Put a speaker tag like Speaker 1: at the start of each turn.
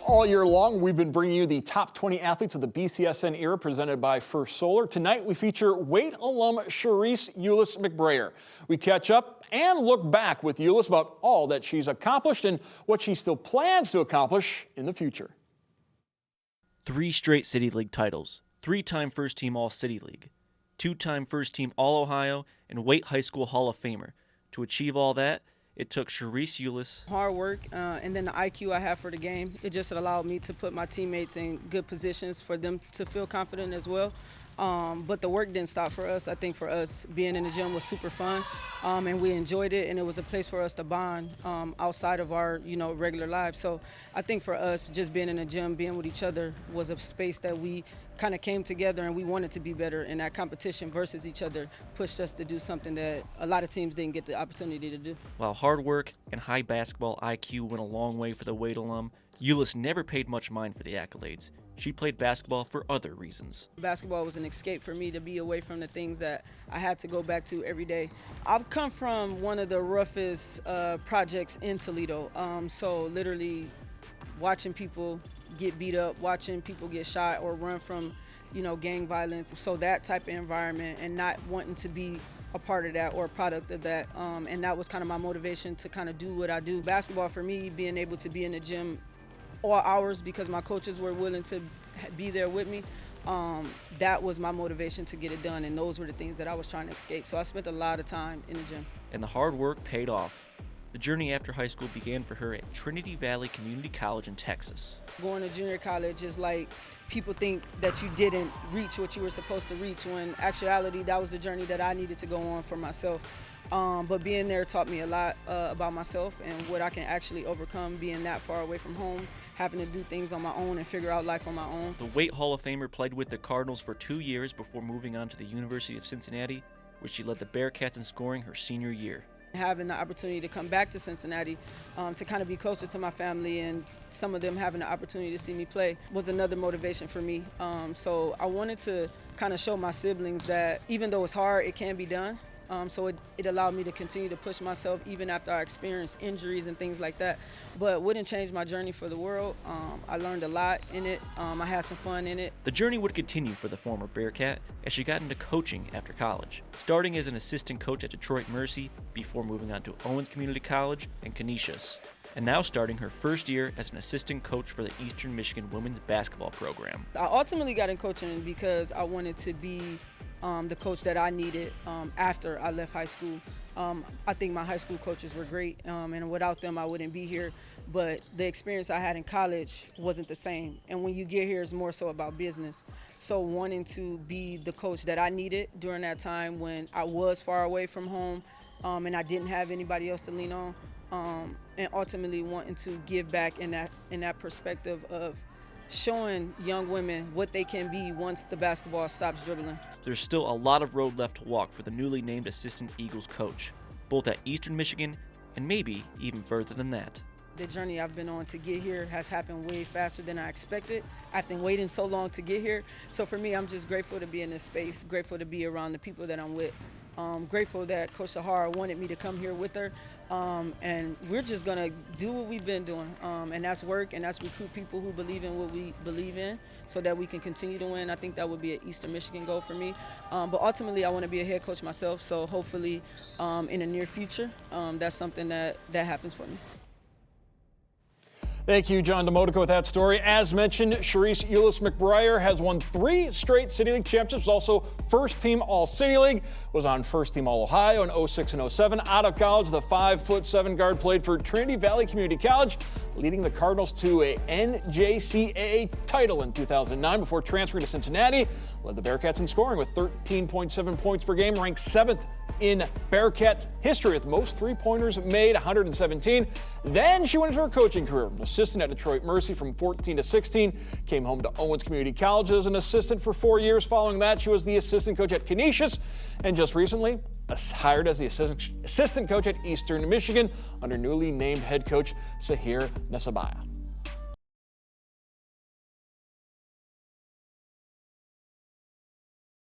Speaker 1: All year long, we've been bringing you the top 20 athletes of the BCSN era presented by First Solar. Tonight, we feature Wait alum Shareese Ulis-McBrayer. We catch up and look back with Ulis about all that she's accomplished and what she still plans to accomplish in the future.
Speaker 2: 3 straight City League titles, 3-time First Team All-City League, 2-time First Team All-Ohio, and Wait High School Hall of Famer. To achieve all that, it took Shareese Ulis.
Speaker 3: Hard work and then the IQ I have for the game. It just allowed me to put my teammates in good positions for them to feel confident as well. But the work didn't stop for us. I think for us, being in the gym was super fun, and we enjoyed it, and it was a place for us to bond outside of our, regular lives. So I think for us, just being in the gym, being with each other was a space that we kind of came together and we wanted to be better, and that competition versus each other pushed us to do something that a lot of teams didn't get the opportunity to do.
Speaker 2: While hard work and high basketball IQ went a long way for the Wade alum, Ulis never paid much mind for the accolades. She played basketball for other reasons. Basketball
Speaker 3: was an escape for me to be away from the things that I had to go back to every day. I've come from one of the roughest projects in Toledo, so literally watching people get beat up, watching people get shot or run from, gang violence. So that type of environment and not wanting to be a part of that or a product of that, and that was kind of my motivation to kind of do what I do. Basketball for me, being able to be in the gym all hours because my coaches were willing to be there with me, that was my motivation to get it done, and those were the things that I was trying to escape. So I spent a lot of time in the gym.
Speaker 2: And the hard work paid off. The journey after high school began for her at Trinity Valley Community College in Texas.
Speaker 3: Going to junior college is like people think that you didn't reach what you were supposed to reach, when actuality that was the journey that I needed to go on for myself. But being there taught me a lot about myself and what I can actually overcome being that far away from home, having to do things on my own and figure out life on my own.
Speaker 2: The Wait Hall of Famer played with the Cardinals for 2 years before moving on to the University of Cincinnati, where she led the Bearcats in scoring her senior year.
Speaker 3: Having the opportunity to come back to Cincinnati to kind of be closer to my family, and some of them having the opportunity to see me play was another motivation for me. So I wanted to kind of show my siblings that even though it's hard, it can be done. So it allowed me to continue to push myself even after I experienced injuries and things like that. But wouldn't change my journey for the world. I learned a lot in it. I had some fun in it.
Speaker 2: The journey would continue for the former Bearcat as she got into coaching after college, starting as an assistant coach at Detroit Mercy before moving on to Owens Community College and Canisius, and now starting her first year as an assistant coach for the Eastern Michigan women's basketball program.
Speaker 3: I ultimately got in coaching because I wanted to be the coach that I needed after I left high school. I think my high school coaches were great, and without them I wouldn't be here, but the experience I had in college wasn't the same, and when you get here it's more so about business. So wanting to be the coach that I needed during that time when I was far away from home and I didn't have anybody else to lean on, and ultimately wanting to give back in that perspective of showing young women what they can be once the basketball stops dribbling.
Speaker 2: There's still a lot of road left to walk for the newly named assistant Eagles coach, both at Eastern Michigan and maybe even further than that.
Speaker 3: The journey I've been on to get here has happened way faster than I expected. I've been waiting so long to get here. So for me, I'm just grateful to be in this space, grateful to be around the people that I'm with. Grateful that Coach Sahara wanted me to come here with her, and we're just going to do what we've been doing, and that's work, and that's recruit people who believe in what we believe in so that we can continue to win. I think that would be an Eastern Michigan goal for me, but ultimately I want to be a head coach myself, so hopefully in the near future that's something that happens for me.
Speaker 1: Thank you, John Demotica, with that story. As mentioned, Shareese Ulis-McBrayer has won 3 straight City League championships, also First Team All-City League, was on First Team All-Ohio in 06 and 07. Out of college, the 5'7" guard played for Trinity Valley Community College, leading the Cardinals to a NJCAA title in 2009 before transferring to Cincinnati. Led the Bearcats in scoring with 13.7 points per game, ranked 7th in Bearcats history with most 3-pointers made, 117. Then she went into her coaching career, an assistant at Detroit Mercy from 14 to 16, came home to Owens Community College as an assistant for 4 years. Following that, she was the assistant coach at Canisius, and just recently hired as the assistant coach at Eastern Michigan under newly named head coach Shareese Ulis-McBrayer.